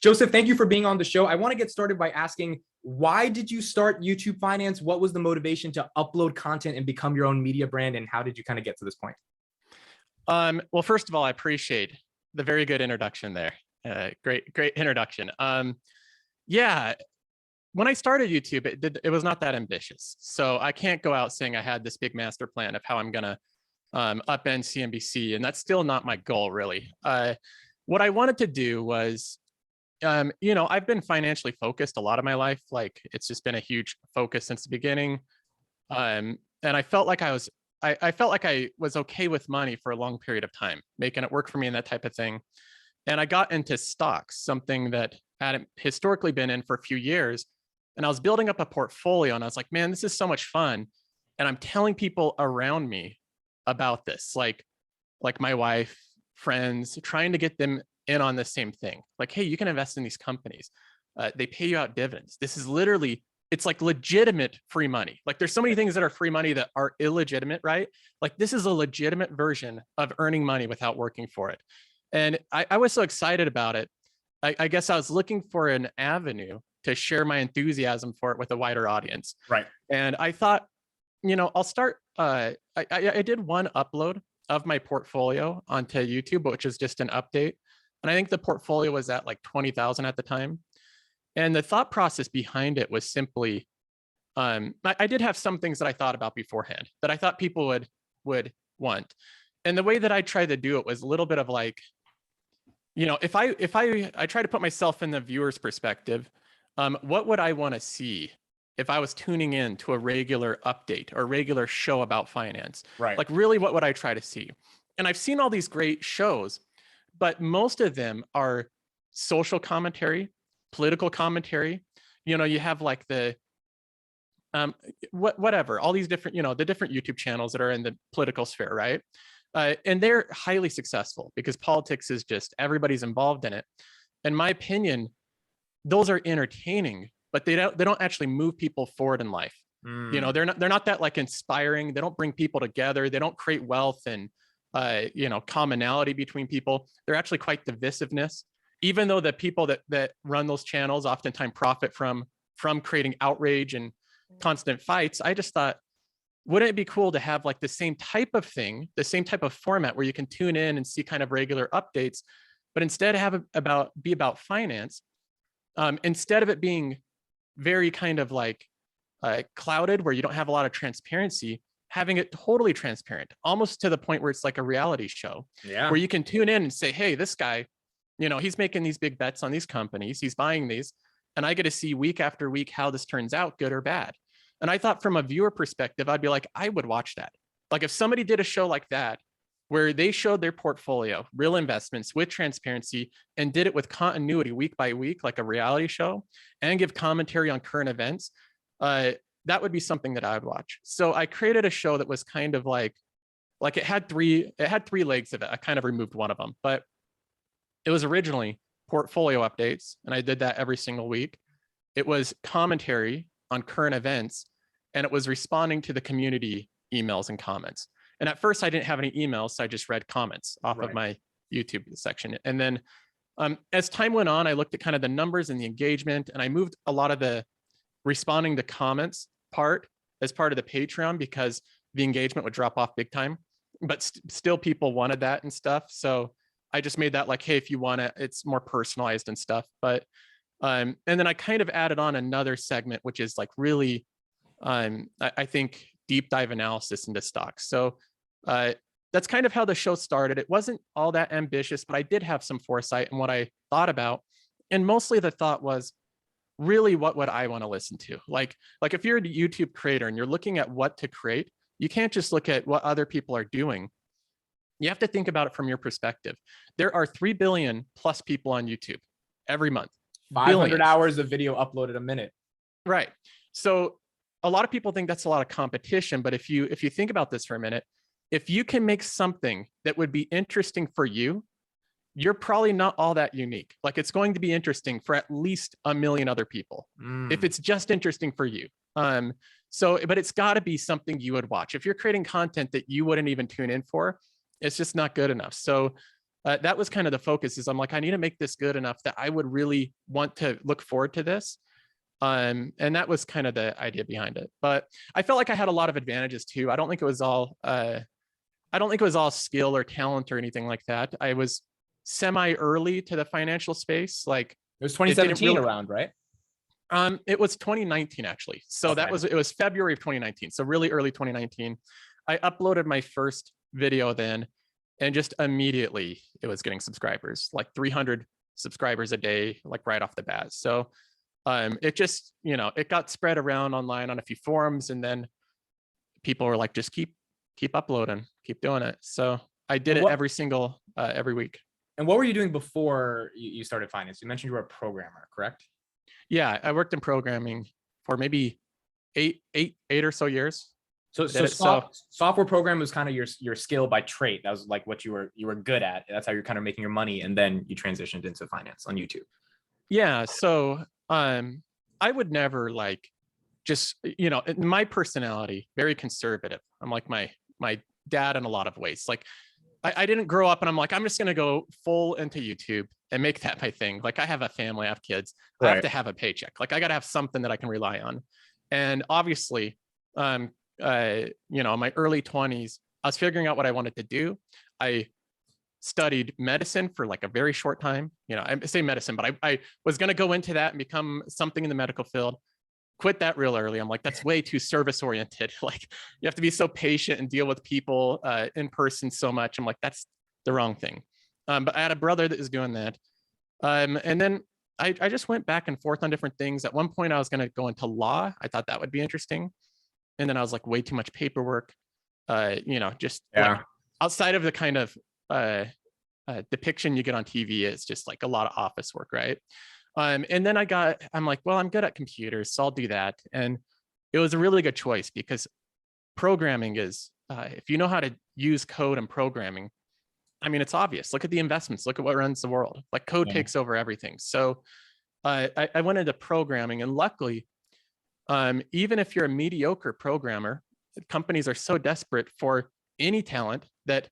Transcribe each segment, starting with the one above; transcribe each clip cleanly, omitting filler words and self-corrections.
Joseph, thank you for being on the show. I want to get started by asking, why did you start YouTube Finance? What was the motivation to upload content and become your own media brand? And how did you kind of get to this point? Well, first of all, I appreciate the very good introduction there. Great introduction. Yeah, when I started YouTube, it was not that ambitious. So I can't go out saying I had this big master plan of how I'm going to upend CNBC, and that's still not my goal, really. What I wanted to do was, I've been financially focused a lot of my life. Like, it's just been a huge focus since the beginning. And I felt like I felt like I was okay with money for a long period of time, making it work for me and that type of thing. And I got into stocks, something that hadn't historically been in for a few years. And I was building up a portfolio, and I was like, man, this is so much fun. And I'm telling people around me about this, like my wife, friends, trying to get them in on the same thing. Like, hey, you can invest in these companies. They pay you out dividends. This is literally, it's like legitimate free money. Like, there's so many things that are free money that are illegitimate, right? Like, this is a legitimate version of earning money without working for it. And I was so excited about it. I guess I was looking for an avenue to share my enthusiasm for it with a wider audience. Right. And I thought, I'll start, I did one upload of my portfolio onto YouTube, which is just an update. And I think the portfolio was at like 20,000 at the time. And the thought process behind it was simply, I did have some things that I thought about beforehand that I thought people would want. And the way that I tried to do it was a little bit of like, if I try to put myself in the viewer's perspective, what would I want to see if I was tuning in to a regular update or regular show about finance? Right. Like, really, what would I try to see? And I've seen all these great shows, but most of them are social commentary, political commentary. You have like the whatever, all these different, the different YouTube channels that are in the political sphere, right? And they're highly successful because politics is just, everybody's involved in it. In my opinion, those are entertaining, but they don't actually move people forward in life. They're not that like inspiring. They don't bring people together. They don't create wealth and commonality between people. They're actually quite divisiveness. Even though the people that run those channels oftentimes profit from creating outrage and constant fights, I just thought, wouldn't it be cool to have like the same type of thing, the same type of format where you can tune in and see kind of regular updates, but instead have it be about finance. Instead of it being very kind of like clouded, where you don't have a lot of transparency, having it totally transparent, almost to the point where it's like a reality show, where you can tune in and say, hey, this guy, he's making these big bets on these companies, he's buying these, and I get to see week after week how this turns out, good or bad. And I thought, from a viewer perspective, I'd be like, I would watch that. Like, if somebody did a show like that, where they showed their portfolio, real investments with transparency, and did it with continuity week by week, like a reality show, and give commentary on current events, that would be something that I would watch. So I created a show that was kind of like it had three legs of it. I kind of removed one of them, but it was originally portfolio updates, and I did that every single week. It was commentary on current events, and it was responding to the community emails and comments. And at first I didn't have any emails, so I just read comments off of my YouTube section. And then as time went on, I looked at kind of the numbers and the engagement, and I moved a lot of the responding to comments part as part of the Patreon, because the engagement would drop off big time, but still people wanted that and stuff. So I just made that like, hey, if you want it, it's more personalized and stuff. But and then I kind of added on another segment, which is like really, I think, deep dive analysis into stocks. So that's kind of how the show started. It wasn't all that ambitious, but I did have some foresight in what I thought about. And mostly the thought was, really, what would I want to listen to? Like if you're a YouTube creator and you're looking at what to create, you can't just look at what other people are doing. You have to think about it from your perspective. There are 3 billion plus people on YouTube every month. 500 hours of video uploaded a minute. Right. So a lot of people think that's a lot of competition, but if you think about this for a minute, if you can make something that would be interesting for you, you're probably not all that unique. Like, it's going to be interesting for at least 1 million other people, if it's just interesting for you. But it's got to be something you would watch. If you're creating content that you wouldn't even tune in for, it's just not good enough. So that was kind of the focus. Is I'm like, I need to make this good enough that I would really want to look forward to this. And that was kind of the idea behind it. But I felt like I had a lot of advantages too. I don't think it was all skill or talent or anything like that. I was semi early to the financial space. Like It was 2017 around, right? It was 2019 actually. So Okay. it was February of 2019. So really early 2019. I uploaded my first video then, and just immediately it was getting subscribers, like 300 subscribers a day, like right off the bat. So it just, it got spread around online on a few forums, and then people were like, just keep uploading, keep doing it. So I did it every week. And what were you doing before you started finance? You mentioned you were a programmer, correct? Yeah, I worked in programming for maybe eight or so years. So software program was kind of your skill by trait. That was like what you were good at. That's how you're kind of making your money, and then you transitioned into finance on YouTube. Yeah. So I would never like just, my personality, very conservative. I'm like my dad in a lot of ways. Like I didn't grow up and I'm like, I'm just going to go full into YouTube and make that my thing. Like I have a family, I have kids, right. I have to have a paycheck. Like I got to have something that I can rely on. And obviously, in my early 20s, I was figuring out what I wanted to do. I studied medicine for like a very short time. I say medicine, but I was going to go into that and become something in the medical field. Quit that real early. I'm like, that's way too service oriented. Like you have to be so patient and deal with people in person so much. I'm like, that's the wrong thing. But I had a brother that was doing that. And then I just went back and forth on different things. At one point I was going to go into law. I thought that would be interesting. And then I was like, way too much paperwork, like outside of the kind of depiction you get on TV, is just like a lot of office work. Right. And then I'm like, well, I'm good at computers, so I'll do that. And it was a really good choice because programming is, if you know how to use code and programming, I mean, it's obvious. Look at the investments, look at what runs the world. Like code takes over everything. So I went into programming, and luckily, even if you're a mediocre programmer, companies are so desperate for any talent that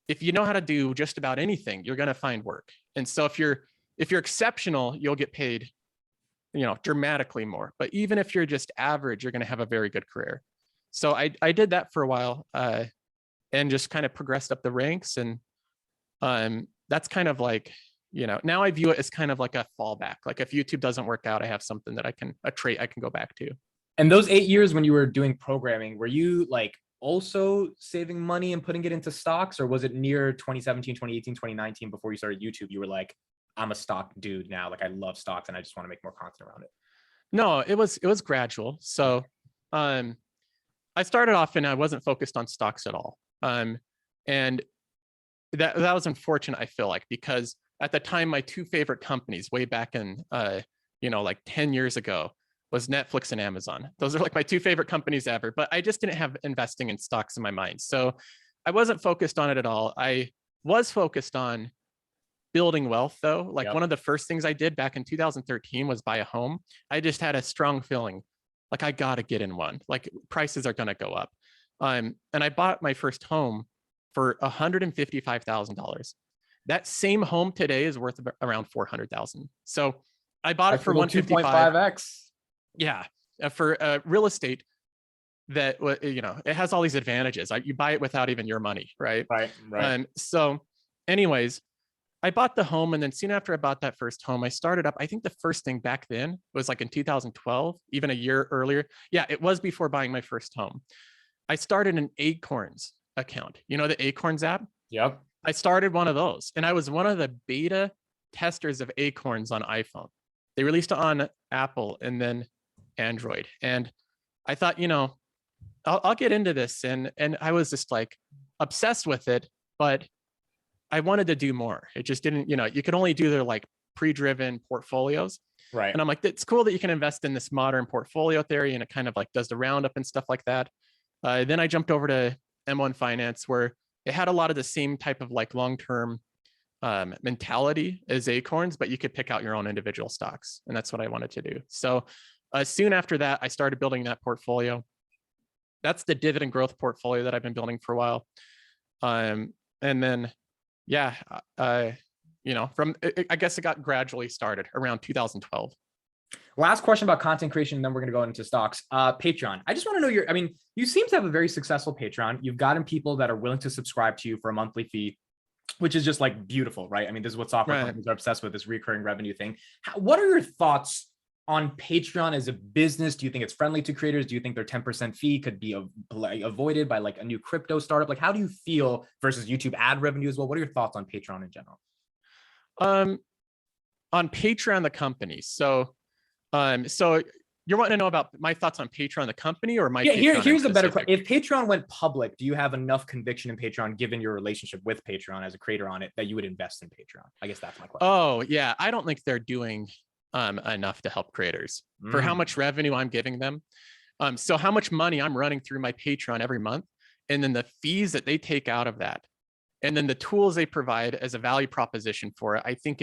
if you know how to do just about anything, you're going to find work. And so if you're exceptional, you'll get paid, dramatically more. But even if you're just average, you're going to have a very good career. So I did that for a while, and just kind of progressed up the ranks. And that's kind of like, now I view it as kind of like a fallback. Like if YouTube doesn't work out, I have something that a trait I can go back to. And those 8 years when you were doing programming, were you like also saving money and putting it into stocks, or was it near 2017, 2018, 2019 before you started YouTube? You were like, I'm a stock dude now. Like I love stocks and I just want to make more content around it. No, it was gradual. So I started off and I wasn't focused on stocks at all. And that was unfortunate, I feel like, because at the time, my two favorite companies way back in, like 10 years ago was Netflix and Amazon. Those are like my two favorite companies ever, but I just didn't have investing in stocks in my mind. So I wasn't focused on it at all. I was focused on building wealth though. Like one of the first things I did back in 2013 was buy a home. I just had a strong feeling like I got to get in one, like prices are going to go up. And I bought my first home for $155,000. That same home today is worth around $400,000. So I bought it for 155x. Yeah. For real estate that, it has all these advantages. You buy it without even your money. Right. Right. So anyways, I bought the home, and then soon after I bought that first home, I started up. I think the first thing back then was like in 2012, even a year earlier. Yeah, it was before buying my first home. I started an Acorns account. You know the Acorns app? Yep. I started one of those, and I was one of the beta testers of Acorns on iPhone. They released it on Apple and then Android. And I thought, I'll get into this. And I was just like obsessed with it, but I wanted to do more. It just didn't, you could only do their like pre-driven portfolios. Right. And I'm like, it's cool that you can invest in this modern portfolio theory, and it kind of like does the roundup and stuff like that. Then I jumped over to M1 Finance, where it had a lot of the same type of like long-term mentality as Acorns, but you could pick out your own individual stocks. And that's what I wanted to do. So soon after that, I started building that portfolio. That's the dividend growth portfolio that I've been building for a while. And then Yeah. From I guess it got gradually started around 2012. Last question about content creation, and then we're going to go into stocks. Patreon. I just want to know I mean, you seem to have a very successful Patreon. You've gotten people that are willing to subscribe to you for a monthly fee, which is just like beautiful, right? I mean, this is what software Right. companies are obsessed with, this recurring revenue thing. What are your thoughts on Patreon as a business? Do you think it's friendly to creators? Do you think their 10% fee could be avoided by like a new crypto startup? Like, how do you feel versus YouTube ad revenue as well? What are your thoughts on Patreon in general? On Patreon, the company. So you want to know about my thoughts on Patreon, the company, or my Patreon? Here's a better question. If Patreon went public, do you have enough conviction in Patreon, given your relationship with Patreon as a creator on it, that you would invest in Patreon? I guess that's my question. Oh, yeah. I don't think they're doing enough to help creators for how much revenue I'm giving them. So how much money I'm running through my Patreon every month, and then the fees that they take out of that, and then the tools they provide as a value proposition for it, I think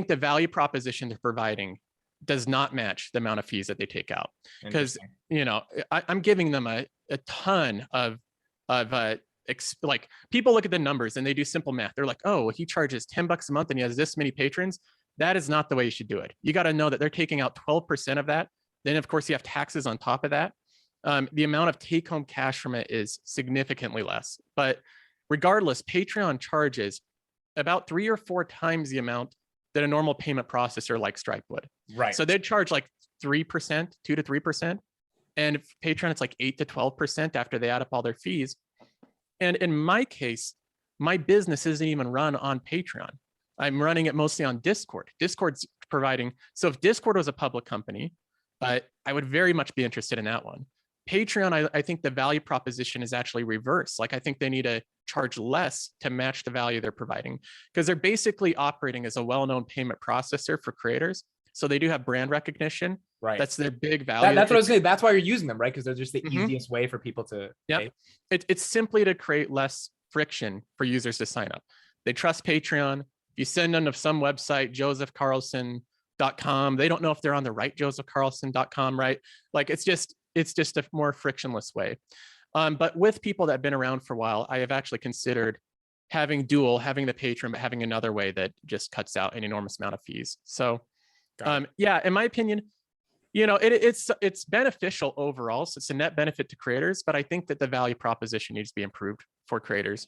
the value proposition they're providing does not match the amount of fees that they take out. Because I'm giving them a ton of like, people look at the numbers and they do simple math. They're like, oh, he charges $10 a month and he has this many patrons. That is not the way you should do it. You got to know that they're taking out 12% of that. Then of course you have taxes on top of that. The amount of take-home cash from it is significantly less. But regardless, Patreon charges about 3 or 4 times the amount that a normal payment processor like Stripe would. Right. So they'd charge like 3%, 2 to 3%. And Patreon, it's like 8 to 12% after they add up all their fees. And in my case, my business isn't even run on Patreon. I'm running it mostly on Discord. Discord's providing. So if Discord was a public company, I would very much be interested in that one. Patreon, I think the value proposition is actually reverse. Like, I think they need to charge less to match the value they're providing, because they're basically operating as a well-known payment processor for creators. So they do have brand recognition. Right. That's their big value. That's what I was saying. That's why you're using them, right? Because they're just the easiest way for people to pay. It's simply to create less friction for users to sign up. They trust Patreon. If you send them to some website, josephcarlson.com, they don't know if they're on the right josephcarlson.com, right? Like, it's just a more frictionless way. But with people that have been around for a while, I have actually considered having the Patreon, but having another way that just cuts out an enormous amount of fees. So yeah, in my opinion, it's beneficial overall. So it's a net benefit to creators, but I think that the value proposition needs to be improved for creators.